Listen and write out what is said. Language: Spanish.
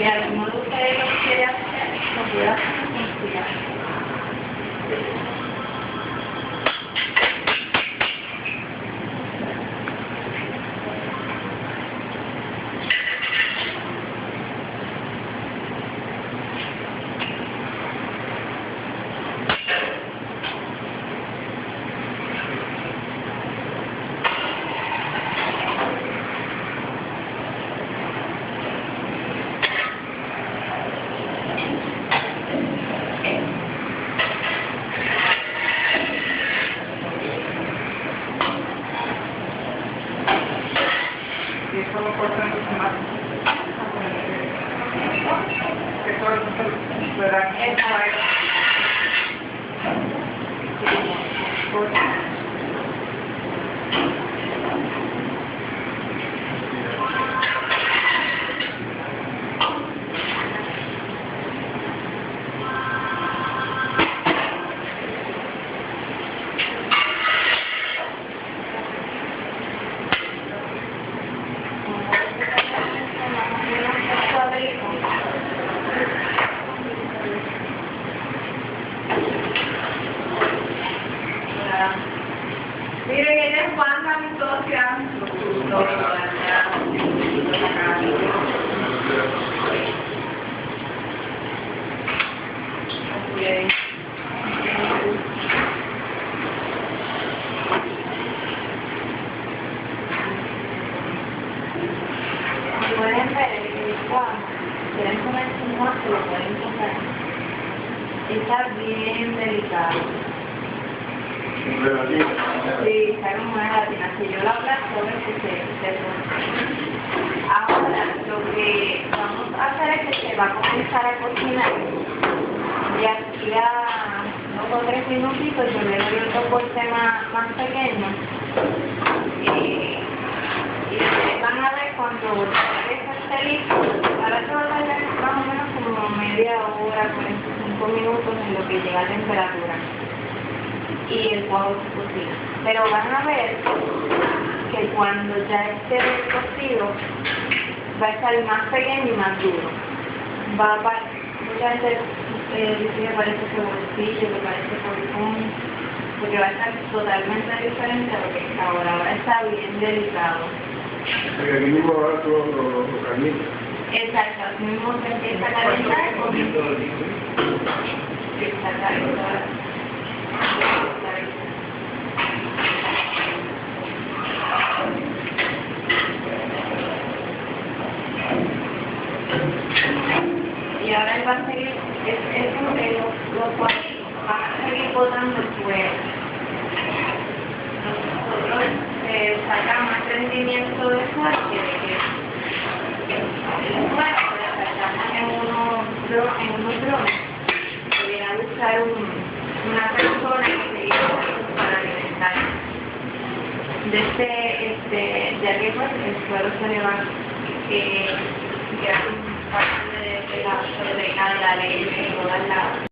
Si alguno de ustedes lo quiere hacer, lo puede hacer con cuidado. Y eso lo cortan los más. Eso es verdad. Miren, ella es Juan Camitosia. Pueden ver el Juan, quieren comer su Juan, se lo pueden comer. Está bien delicado. Sí, está como una gelatina. Si yo la aplasto, ves que se rompe. Ahora, lo que vamos a hacer es que se va a comenzar a cocinar. Y aquí a 2 o 3 minutitos yo le doy otro corte más pequeño. Y ustedes van a ver cuando eso esté listo. Ahora se va a tardar más o menos como media hora, 45 minutos en lo que llega a temperatura. Y el cuajo se cocina. Pero van a ver que cuando ya esté cocido va a estar más pequeño y más duro. Mucha gente dice que parece cebolcillo, que parece porcón, porque va a estar totalmente diferente a lo que está ahora. Ahora está bien delicado. Aquí mismo va todo lo carnito. Exacto, así mismo se empieza a calentar. Está calentar. Y ahora él va a seguir, los cuadritos van a seguir botando el fuego. Nosotros sacamos el rendimiento de fuego que el fuego lo sacamos en unos drones. Podría buscar una persona que se hizo para alimentar. De arriba el suelo se le va gran parte de la leche y toda la